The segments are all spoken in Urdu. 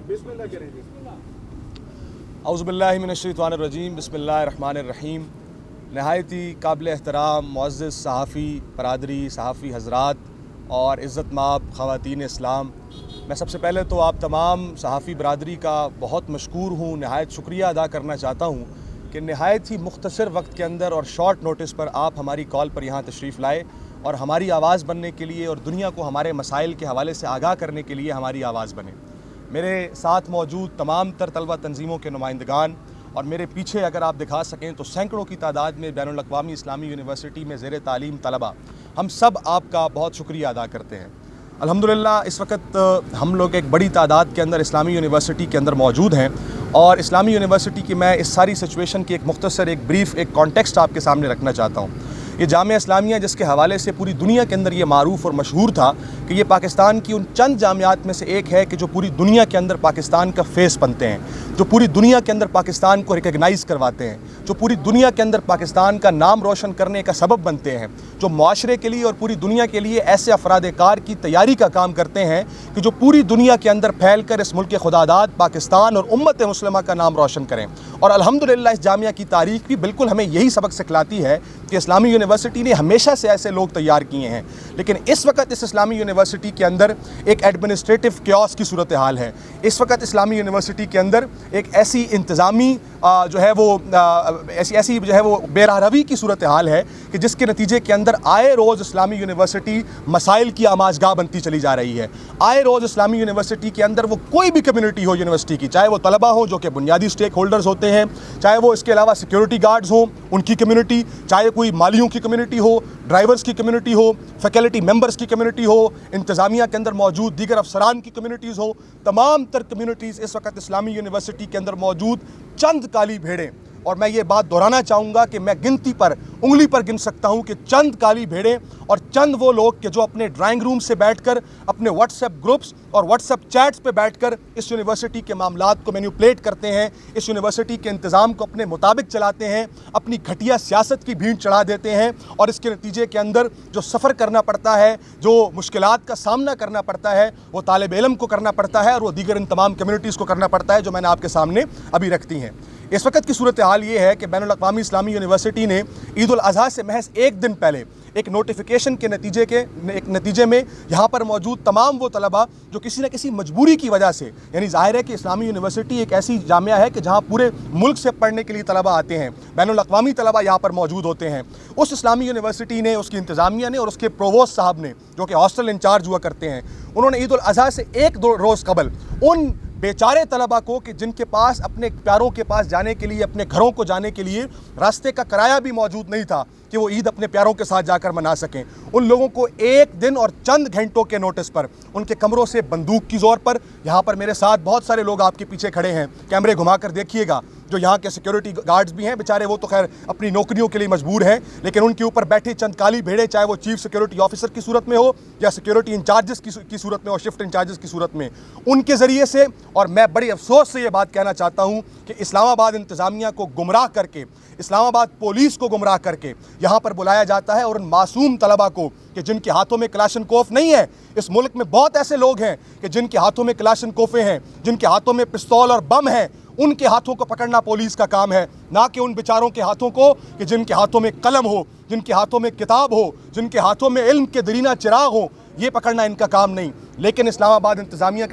اعوذ باللہ من الشیطان الرجیم، بسم اللہ الرحمن الرحیم۔ نہایت ہی قابل احترام معزز صحافی برادری، صحافی حضرات اور عزت مآب خواتین اسلام، میں سب سے پہلے تو آپ تمام صحافی برادری کا بہت مشکور ہوں، نہایت شکریہ ادا کرنا چاہتا ہوں کہ نہایت ہی مختصر وقت کے اندر اور شارٹ نوٹس پر آپ ہماری کال پر یہاں تشریف لائے اور ہماری آواز بننے کے لیے اور دنیا کو ہمارے مسائل کے حوالے سے آگاہ کرنے کے لیے ہماری آواز بنے۔ میرے ساتھ موجود تمام تر طلبہ تنظیموں کے نمائندگان اور میرے پیچھے اگر آپ دکھا سکیں تو سینکڑوں کی تعداد میں بین الاقوامی اسلامی یونیورسٹی میں زیر تعلیم طلبہ، ہم سب آپ کا بہت شکریہ ادا کرتے ہیں۔ الحمدللہ اس وقت ہم لوگ ایک بڑی تعداد کے اندر اسلامی یونیورسٹی کے اندر موجود ہیں اور اسلامی یونیورسٹی کی میں اس ساری سچویشن کی ایک مختصر ایک بریف ایک کانٹیکسٹ آپ کے سامنے رکھنا چاہتا ہوں۔ یہ جامعہ اسلامیہ جس کے حوالے سے پوری دنیا کے اندر یہ معروف اور مشہور تھا کہ یہ پاکستان کی ان چند جامعات میں سے ایک ہے کہ جو پوری دنیا کے اندر پاکستان کا فیس بنتے ہیں، جو پوری دنیا کے اندر پاکستان کو ریکگنائز کرواتے ہیں، جو پوری دنیا کے اندر پاکستان کا نام روشن کرنے کا سبب بنتے ہیں، جو معاشرے کے لیے اور پوری دنیا کے لیے ایسے افراد کار کی تیاری کا کام کرتے ہیں کہ جو پوری دنیا کے اندر پھیل کر اس ملک خداداد پاکستان اور امت مسلمہ کا نام روشن کریں۔ اور الحمدللہ اس جامعہ کی تاریخ بھی بالکل ہمیں یہی سبق سکھلاتی ہے کہ اسلامی یونیورسٹی نے ہمیشہ سے ایسے لوگ تیار کیے ہیں، لیکن اس وقت اس اسلامی یونیورسٹی کے اندر ایک ایڈمنسٹریٹو کیوس کی صورتحال ہے۔ اس وقت اسلامی یونیورسٹی کے اندر ایک ایسی انتظامی ایسی بے روی کی صورتحال ہے کہ جس کے نتیجے کے اندر آئے روز اسلامی یونیورسٹی مسائل کی آماجگاہ بنتی چلی جا رہی ہے۔ آئے روز اسلامی یونیورسٹی کے اندر وہ کوئی بھی کمیونٹی ہو یونیورسٹی کی، چاہے وہ طلبہ ہوں جو کہ بنیادی سٹیک ہولڈرز ہوتے ہیں، چاہے وہ اس کے علاوہ سیکیورٹی گارڈز ہوں ان کی کمیونٹی، چاہے کوئی مالیوں کی کمیونٹی ہو، ڈرائیورز کی کمیونٹی ہو، فیکلٹی ممبرز کی کمیونٹی ہو، انتظامیہ کے اندر موجود دیگر افسران کی کمیونٹیز ہو، تمام تر کمیونٹیز اس وقت اسلامی یونیورسٹی کے اندر موجود چند کالی بھیڑیں، اور میں یہ بات دہرانا چاہوں گا کہ میں گنتی پر انگلی پر گن سکتا ہوں کہ چند کالی بھیڑیں اور چند وہ لوگ کہ جو اپنے ڈرائنگ روم سے بیٹھ کر اپنے واٹس ایپ گروپس اور واٹس ایپ چیٹس پہ بیٹھ کر اس یونیورسٹی کے معاملات کو مینیپولیٹ کرتے ہیں، اس یونیورسٹی کے انتظام کو اپنے مطابق چلاتے ہیں، اپنی گھٹیا سیاست کی بھینٹ چڑھا دیتے ہیں، اور اس کے نتیجے کے اندر جو سفر کرنا پڑتا ہے، جو مشکلات کا سامنا کرنا پڑتا ہے، وہ طالب علم کو کرنا پڑتا ہے اور وہ دیگر ان تمام کمیونٹیز کو کرنا پڑتا ہے جو میں نے آپ کے سامنے ابھی رکھتی ہیں۔ اس وقت کی صورتحال یہ ہے کہ بین الاقوامی اسلامی یونیورسٹی نے عید الاضحیٰ سے محض ایک دن پہلے ایک نوٹیفیکیشن کے نتیجے میں یہاں پر موجود تمام وہ طلبہ جو کسی نہ کسی مجبوری کی وجہ سے، یعنی ظاہر ہے کہ اسلامی یونیورسٹی ایک ایسی جامعہ ہے کہ جہاں پورے ملک سے پڑھنے کے لیے طلبہ آتے ہیں، بین الاقوامی طلبہ یہاں پر موجود ہوتے ہیں، اس اسلامی یونیورسٹی نے، اس کی انتظامیہ نے اور اس کے پروووسٹ صاحب نے جو کہ ہاسٹل انچارج ہوا کرتے ہیں، انہوں نے عید الاضحیٰ سے ایک دو روز قبل ان بیچارے طلبہ کو کہ جن کے پاس اپنے پیاروں کے پاس جانے کے لیے، اپنے گھروں کو جانے کے لیے راستے کا کرایہ بھی موجود نہیں تھا کہ وہ عید اپنے پیاروں کے ساتھ جا کر منا سکیں، ان لوگوں کو ایک دن اور چند گھنٹوں کے نوٹس پر ان کے کمروں سے بندوق کی زور پر، یہاں پر میرے ساتھ بہت سارے لوگ آپ کے پیچھے کھڑے ہیں، کیمرے گھما کر دیکھیے گا، جو یہاں کے سیکیورٹی گارڈز بھی ہیں بیچارے، وہ تو خیر اپنی نوکریوں کے لیے مجبور ہیں، لیکن ان کے اوپر بیٹھے چند کالی بھیڑیں، چاہے وہ چیف سیکیورٹی آفیسر کی صورت میں ہو یا سیکیورٹی انچارجز کی صورت میں ہو، شفٹ انچارجز کی صورت میں، ان کے ذریعے سے، اور میں بڑی افسوس سے یہ بات کہنا چاہتا ہوں کہ اسلام آباد انتظامیہ کو گمراہ کر کے، اسلام آباد پولیس کو گمراہ کر کے یہاں پر بلایا جاتا ہے، اور ان معصوم طلبہ کو کہ جن کے ہاتھوں میں کلاشنکوف نہیں ہے، اس ملک میں بہت ایسے لوگ ہیں کہ جن کے ہاتھوں میں کلاشنکوفیں ہیں، جن کے ہاتھوں میں پستول اور بم ہیں، ان کے ہاتھوں کو پکڑنا پولیس کا کام ہے، نہ کہ ان بیچاروں کے ہاتھوں کو کہ جن کے ہاتھوں میں قلم ہو، جن کے ہاتھوں میں کتاب ہو، جن کے ہاتھوں میں علم کے درینہ چراغ ہو، یہ پکڑنا ان کا کام نہیں۔ لیکن اسلام آباد انتظامیہ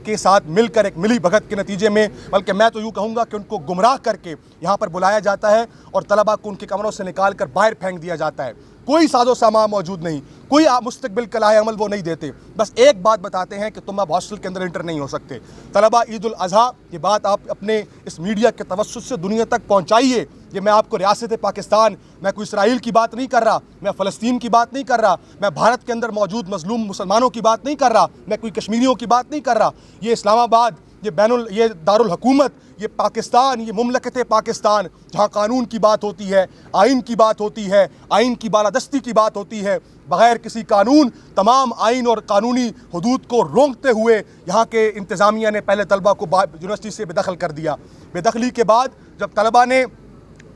کے ساتھ مل کر ایک ملی بھگت کے نتیجے میں، بلکہ میں تو یوں کہوں گا کہ ان کو گمراہ کر کے یہاں پر بلایا جاتا ہے اور طلبہ کو ان کے کمروں سے نکال کر باہر پھینک دیا جاتا ہے، کوئی ساز و سامان موجود نہیں، کوئی مستقبل کا لائحہ عمل وہ نہیں دیتے، بس ایک بات بتاتے ہیں کہ تم اب ہاسٹل کے اندر انٹر نہیں ہو سکتے۔ طلبہ عید الاضحیٰ، یہ بات آپ اپنے اس میڈیا کے توسط سے دنیا تک پہنچائیے، یہ میں آپ کو ریاست پاکستان، میں کوئی اسرائیل کی بات نہیں کر رہا، میں فلسطین کی بات نہیں کر رہا، میں بھارت کے اندر موجود مظلوم مسلمانوں کی بات نہیں کر رہا، میں کوئی کشمیریوں کی بات نہیں کر رہا، یہ اسلام آباد، یہ دارالحکومت، یہ پاکستان، یہ مملکت پاکستان، جہاں قانون کی بات ہوتی ہے، آئین کی بات ہوتی ہے، آئین کی بالادستی کی بات ہوتی ہے، بغیر کسی قانون تمام آئین اور قانونی حدود کو رونگتے ہوئے یہاں کے انتظامیہ نے پہلے طلبہ کو یونیورسٹی سے بے دخل کر دیا۔ بے دخلی کے بعد جب طلبہ نے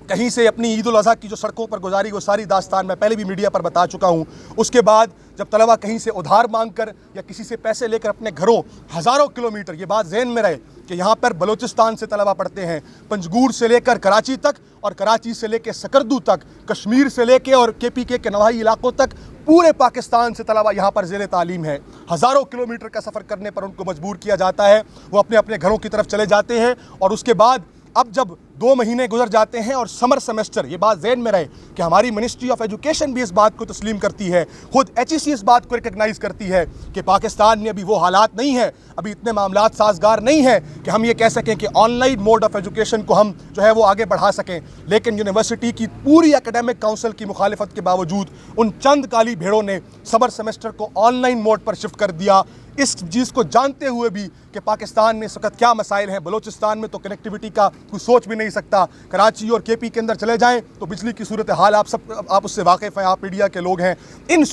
کہیں سے اپنی عید الاضحیٰ کی جو سڑکوں پر گزاری وہ ساری داستان میں پہلے بھی میڈیا پر بتا چکا ہوں، اس کے بعد جب طلبہ کہیں سے ادھار مانگ کر یا کسی سے پیسے لے کر اپنے گھروں ہزاروں کلومیٹر، یہ بات ذہن میں رہے کہ یہاں پر بلوچستان سے طلبہ پڑھتے ہیں، پنجگور سے لے کر کراچی تک، اور کراچی سے لے کے سکردو تک، کشمیر سے لے کے اور KPK کے نواحی علاقوں تک، پورے پاکستان سے طلبہ یہاں پر زیر تعلیم ہے۔ ہزاروں کلومیٹر کا سفر کرنے پر ان کو مجبور کیا جاتا ہے، وہ اپنے اپنے گھروں کی طرف چلے جاتے ہیں، اور اس کے بعد اب جب 2 مہینے گزر جاتے ہیں اور سمر سیمسٹر، یہ بات ذہن میں رہے کہ ہماری منسٹری آف ایجوکیشن بھی اس بات کو تسلیم کرتی ہے، خود HEC اس بات کو ریکگنائز کرتی ہے کہ پاکستان میں ابھی وہ حالات نہیں ہیں، ابھی اتنے معاملات سازگار نہیں ہیں کہ ہم یہ کہہ سکیں کہ online mode of education کو ہم جو ہے وہ آگے بڑھا سکیں، لیکن یونیورسٹی کی پوری اکیڈمک کونسل کی مخالفت کے باوجود ان چند کالی بھیڑوں نے سمر سیمسٹر کو آن لائن موڈ پر شفٹ کر دیا، اس چیز کو جانتے ہوئے بھی کہ پاکستان میں اس وقت کیا مسائل ہیں۔ بلوچستان میں تو کنیکٹیوٹی کا کوئی سوچ بھی نہیں سکتا، کراچی اور KP کے اندر چلے جائیں تو بجلی کی صورتحال آپ اس سے واقف ہیں، آپ میڈیا کے لوگ ہیں۔ ان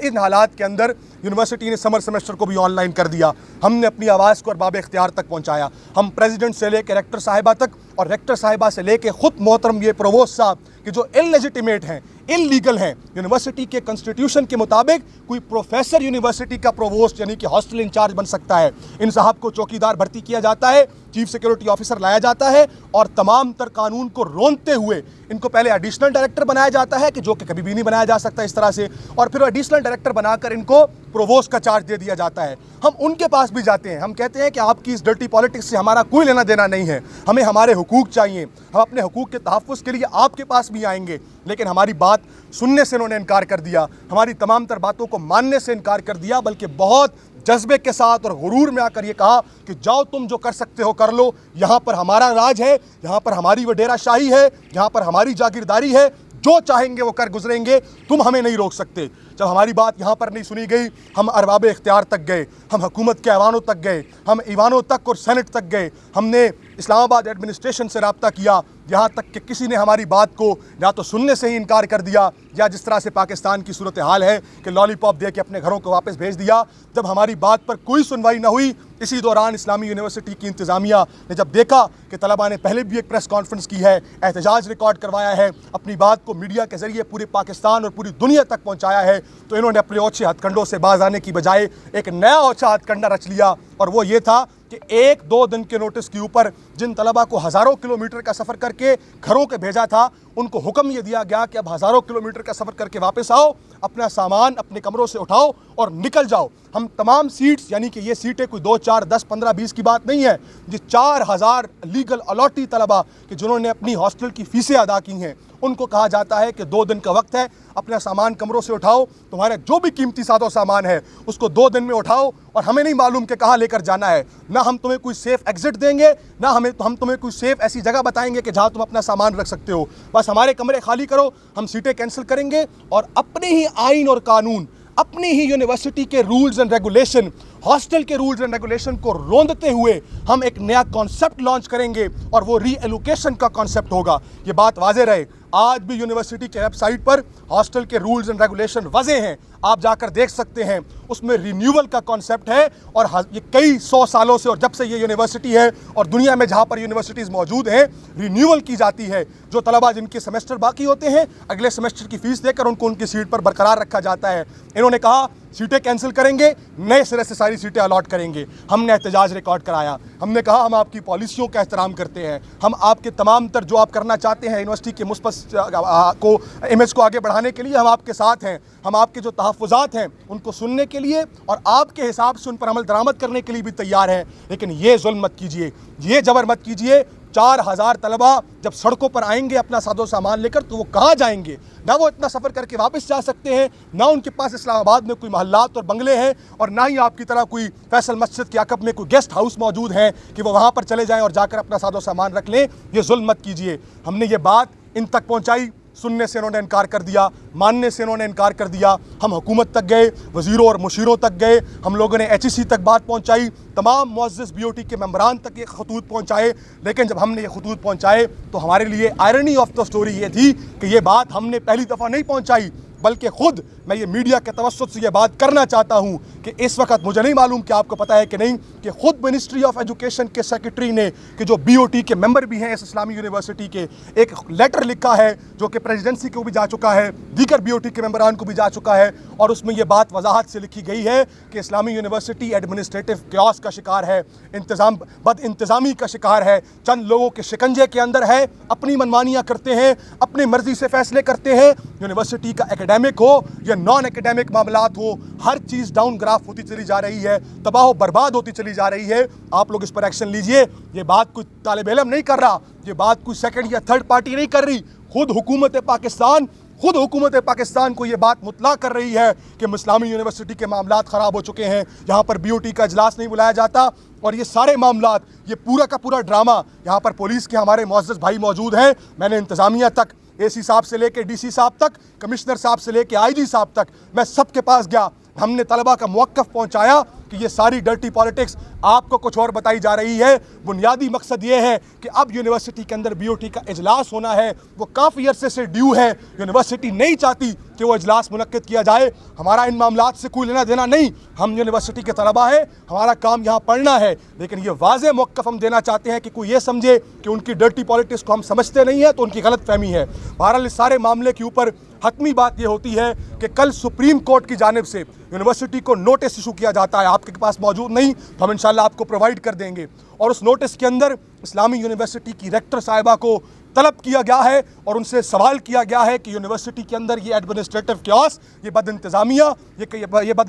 ان حالات کے اندر یونیورسٹی نے سمر سیمسٹر کو بھی آن لائن کر دیا۔ ہم نے اپنی آواز کو ارباب اختیار تک پہنچایا، ہم پریزیڈنٹ سے لے کے ریکٹر صاحبہ تک، اور ریکٹر صاحبہ سے لے کے خود محترم یہ پروووسٹ صاحب کہ جو انلیجیٹیمیٹ ہیں، انلیگل ہیں۔ یونیورسٹی کے کنسٹیٹیوشن کے مطابق کوئی پروفیسر یونیورسٹی کا پروووسٹ یعنی کہ ہاسٹل انچارج بن سکتا ہے۔ ان صاحب کو چوکیدار بھرتی کیا جاتا ہے، چیف سیکورٹی آفیسر لایا جاتا ہے، اور تمام تر قانون کو رونتے ہوئے ان کو پہلے ایڈیشنل ڈائریکٹر بنایا جاتا ہے کہ جو کہ کبھی بھی نہیں بنایا جا سکتا اس طرح سے، اور پھر ایڈیشنل ڈائریکٹر بنا کر ان کو پروووسٹ کا چارج دے دیا جاتا ہے۔ ہم ان کے پاس بھی جاتے ہیں، ہم کہتے ہیں کہ آپ کی اس ڈرٹی پالیٹکس سے ہمارا کوئی لینا دینا نہیں ہے، ہمیں ہمارے حقوق چاہیے، ہم اپنے حقوق کے تحفظ کے لیے آپ کے پاس بھی آئیں گے، لیکن ہماری بات سننے سے انہوں نے انکار کر دیا، ہماری تمام تر باتوں کو ماننے سے انکار کر دیا، بلکہ بہت جذبے کے ساتھ اور غرور میں آ کر یہ کہا کہ جاؤ تم جو کر سکتے ہو کر لو، یہاں پر ہمارا راج ہے، یہاں پر ہماری وڈیرہ شاہی ہے، یہاں پر ہماری جاگیرداری ہے، جو چاہیں گے وہ کر گزریں گے، تم ہمیں نہیں روک سکتے۔ جب ہماری بات یہاں پر نہیں سنی گئی، ہم ارباب اختیار تک گئے، ہم حکومت کے ایوانوں تک گئے، ہم ایوانوں تک اور سینٹ تک گئے، ہم نے اسلام آباد ایڈمنسٹریشن سے رابطہ کیا، یہاں تک کہ کسی نے ہماری بات کو یا تو سننے سے ہی انکار کر دیا، یا جس طرح سے پاکستان کی صورتحال ہے کہ لالی پاپ دے کے اپنے گھروں کو واپس بھیج دیا۔ جب ہماری بات پر کوئی سنوائی نہ ہوئی، اسی دوران اسلامی یونیورسٹی کی انتظامیہ نے جب دیکھا کہ طلباء نے پہلے بھی ایک پریس کانفرنس کی ہے، احتجاج ریکارڈ کروایا ہے، اپنی بات کو میڈیا کے ذریعے پورے پاکستان اور پوری دنیا تک پہنچایا ہے، تو انہوں نے اپنے اوچھے ہتھ کنڈوں سے باز آنے کی بجائے ایک نیا اوچھا ہتھ کنڈا رچ لیا، اور وہ یہ تھا کہ 1-2 دن کے نوٹس کے اوپر جن طلباء کو ہزاروں کلومیٹر کا سفر کر کے گھروں کے بھیجا تھا، ان کو حکم یہ دیا گیا کہ اب ہزاروں کلومیٹر کا سفر کر کے واپس آؤ، اپنا سامان اپنے کمروں سے اٹھاؤ اور نکل جاؤ۔ ہم تمام سیٹس، یعنی کہ یہ سیٹیں کوئی 2 4 10 15 20 کی بات نہیں ہے، یہ 4000 لیگل الاٹی طلباء کہ جنہوں نے اپنی ہاسٹل کی فیسیں ادا کی ہیں، ان کو کہا جاتا ہے کہ 2 دن کا وقت ہے، اپنا سامان کمروں سے اٹھاؤ، تمہارا جو بھی قیمتی ساز و سامان ہے اس کو 2 دن میں اٹھاؤ، اور ہمیں نہیں معلوم کہ کہاں لے کر جانا ہے، نہ ہم تمہیں کوئی سیف ایگزٹ دیں گے، نہ ہم تمہیں کوئی سیف ایسی جگہ بتائیں گے کہ جہاں تم اپنا سامان رکھ سکتے ہو، بس ہمارے کمرے خالی کرو، ہم سیٹیں کینسل کریں گے، اور اپنے ہی آئین اور قانون، اپنی ہی یونیورسٹی کے رولز اینڈ ریگولیشن، ہاسٹل کے رولز اینڈ ریگولیشن کو روندتے ہوئے ہم ایک نیا کانسیپٹ لانچ کریں گے، اور وہ ری ایلوکیشن کا کانسیپٹ ہوگا۔ یہ بات واضح رہے، آج بھی یونیورسٹی کے ویب سائٹ پر ہاسٹل کے رولز اینڈ ریگولیشن واضح ہیں، آپ جا کر دیکھ سکتے ہیں، اس میں رینیول کا کانسیپٹ ہے، اور یہ کئی 100 سالوں سے، اور جب سے یہ یونیورسٹی ہے اور دنیا میں جہاں پر یونیورسٹیز موجود ہیں، رینیول کی جاتی ہے۔ جو طلباء جن کے سیمسٹر باقی ہوتے ہیں، اگلے سیمسٹر کی فیس دے کر ان کو ان کی سیٹ پر برقرار رکھا جاتا ہے۔ انہوں نے کہا سیٹیں کینسل کریں گے، نئے سرے سے ساری سیٹیں الاٹ کریں گے۔ ہم نے احتجاج ریکارڈ کرایا، ہم نے کہا ہم آپ کی پالیسیوں کا احترام کرتے ہیں، ہم آپ کے تمام تر جو آپ کرنا چاہتے ہیں یونیورسٹی کے مثبت امیج کو آگے بڑھانے کے لیے ہم آپ کے ساتھ ہیں، ہم آپ کے جو تحفظات ہیں ان کو سننے کے لیے اور آپ کے حساب سے ان پر عمل درآمد کرنے کے لیے بھی تیار ہیں، لیکن یہ ظلم مت کیجیے، یہ جبر مت کیجیے۔ 4000 طلباء جب سڑکوں پر آئیں گے اپنا ساز و سامان لے کر تو وہ کہاں جائیں گے؟ نہ وہ اتنا سفر کر کے واپس جا سکتے ہیں، نہ ان کے پاس اسلام آباد میں کوئی محلات اور بنگلے ہیں، اور نہ ہی آپ کی طرح کوئی فیصل مسجد کے عقب میں کوئی گیسٹ ہاؤس موجود ہیں کہ وہ وہاں پر چلے جائیں اور جا کر اپنا ساز و سامان رکھ لیں۔ یہ ظلم مت کیجیے۔ ہم نے یہ بات ان تک پہنچائی، سننے سے انہوں نے انکار کر دیا، ماننے سے انہوں نے انکار کر دیا۔ ہم حکومت تک گئے، وزیروں اور مشیروں تک گئے، ہم لوگوں نے HEC تک بات پہنچائی، تمام معزز BOT کے ممبران تک یہ خطوط پہنچائے، لیکن جب ہم نے یہ خطوط پہنچائے تو ہمارے لیے آئرنی آف دا سٹوری یہ تھی کہ یہ بات ہم نے پہلی دفعہ نہیں پہنچائی، بلکہ خود میں یہ میڈیا کے توسط سے یہ بات کرنا چاہتا ہوں کہ اس وقت مجھے نہیں معلوم کہ آپ کو پتہ ہے کہ نہیں کہ خود منسٹری آف ایجوکیشن کے سیکرٹری نے کہ جو بی او ٹی کے ممبر بھی ہیں اس اسلامی یونیورسٹی کے، ایک لیٹر لکھا ہے جو کہ پریزیڈنسی کو بھی جا چکا ہے، دیگر بی او ٹی کے ممبران کو بھی جا چکا ہے، اور اس میں یہ بات وضاحت سے لکھی گئی ہے کہ اسلامی یونیورسٹی ایڈمنسٹریٹو کیوس کا شکار ہے، بد انتظامی کا شکار ہے، چند لوگوں کے شکنجے کے اندر ہے، اپنی منمانیاں کرتے ہیں، اپنی مرضی سے فیصلے کرتے ہیں۔ یونیورسٹی کا ایکیڈیمک ہو یا نان ایکیڈیمک معاملات ہو، ہر چیز ڈاؤن گراف ہوتی چلی جا رہی ہے، تباہ و برباد ہوتی چلی جا رہی ہے۔ آپ لوگ اس پر ایکشن لیجئے۔ یہ بات کوئی طالب علم نہیں کر رہا، یہ بات کوئی سیکنڈ یا تھرڈ پارٹی نہیں کر رہی، خود حکومت پاکستان کو یہ بات مطلع کر رہی ہے کہ اسلامی یونیورسٹی کے معاملات خراب ہو چکے ہیں، یہاں پر بی او ٹی کا اجلاس نہیں بلایا جاتا، اور یہ سارے معاملات، یہ پورا کا پورا ڈرامہ، یہاں پر پولیس کے ہمارے معزز بھائی موجود ہیں، میں نے انتظامیہ تک، اے سی صاحب سے لے کے ڈی سی صاحب تک، کمشنر صاحب سے لے کے آئی جی صاحب تک، میں سب کے پاس گیا، ہم نے طلبہ کا موقف پہنچایا کہ یہ ساری ڈرٹی پالیٹکس آپ کو کچھ اور بتائی جا رہی ہے۔ بنیادی مقصد یہ ہے کہ اب یونیورسٹی کے اندر بی او ٹی کا اجلاس ہونا ہے، وہ کافی عرصے سے ڈیو ہے، یونیورسٹی نہیں چاہتی کہ وہ اجلاس منعقد کیا جائے۔ ہمارا ان معاملات سے کوئی لینا دینا نہیں، ہم یونیورسٹی کے طلبہ ہیں، ہمارا کام یہاں پڑھنا ہے، لیکن یہ واضح موقف ہم دینا چاہتے ہیں کہ کوئی یہ سمجھے کہ ان کی ڈرٹی پالیٹکس کو ہم سمجھتے نہیں ہیں تو ان کی غلط فہمی ہے۔ بہرحال اس سارے معاملے کے اوپر حتمی بات یہ ہوتی ہے کہ کل سپریم کورٹ کی جانب سے یونیورسٹی کو نوٹس ایشو کیا جاتا ہے، آپ کے پاس موجود نہیں تو ہم انشاءاللہ آپ کو پرووائڈ کر دیں گے، اور اس نوٹس کے اندر اسلامی یونیورسٹی کی ریکٹر صاحبہ کو طلب کیا گیا ہے اور ان سے سوال کیا گیا ہے کہ یونیورسٹی کے اندر یہ ایڈمنسٹریٹو کیوس، یہ بد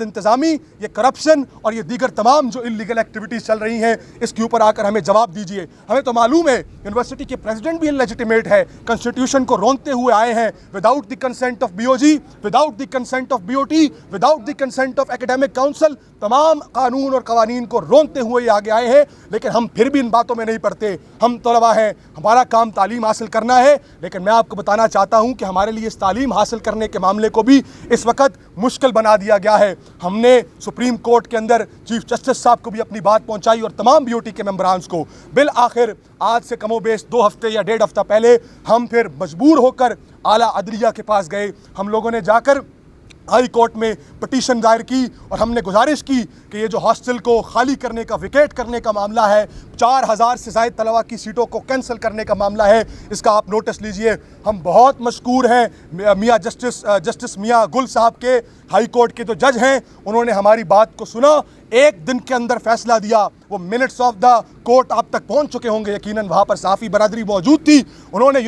انتظامی، یہ کرپشن اور یہ دیگر تمام جو انلیگل ایکٹیویٹیز چل رہی ہیں، اس کے اوپر آ کر ہمیں جواب دیجیے۔ ہمیں تو معلوم ہے یونیورسٹی کے پریزیڈنٹ بھی انلیجیٹیمیٹ ہے، کنسٹیٹیوشن کو رونتے ہوئے آئے ہیں، without the consent of B O G, without the consent of B O T, without the consent of academic council, تمام قانون اور قوانین کو رونتے ہوئے یہ آگے آئے ہیں، لیکن ہم پھر بھی ان باتوں میں نہیں پڑتے۔ ہم طلبہ ہیں، ہمارا کام تعلیم حاصل کرنا ہے، لیکن میں آپ کو بتانا چاہتا ہوں کہ ہمارے لیے اس تعلیم حاصل کرنے کے معاملے کو بھی اس وقت مشکل بنا دیا گیا ہے۔ ہم نے سپریم کورٹ کے اندر چیف جسٹس صاحب کو بھی اپنی بات پہنچائی اور تمام بی او ٹی کے ممبرانز کو۔ بالآخر آج سے کم و بیش 2 ہفتے یا 1.5 ہفتہ پہلے ہم پھر مجبور ہو کر اعلیٰ عدلیہ کے پاس گئے۔ ہم لوگوں نے جا کر ہائی کورٹ میں پٹیشن دائر کی اور ہم نے گزارش کی کہ یہ جو ہاسٹل کو خالی کرنے کا، ویکیٹ کرنے کا معاملہ ہے، 4000 سے زائد طلبہ کی سیٹوں کو کینسل کرنے کا معاملہ ہے، اس کا آپ نوٹس لیجئے۔ ہم بہت مشکور ہیں میاں جسٹس میاں گل صاحب کے، ہائی کورٹ کے جو جج ہیں، انہوں نے ہماری بات کو سنا، 1 دن کے اندر فیصلہ دیا۔ وہ منٹس آف دا کورٹ آپ تک پہنچ چکے ہوں گے، یقیناً وہاں پر صحافی برادری موجود تھی، انہوں نے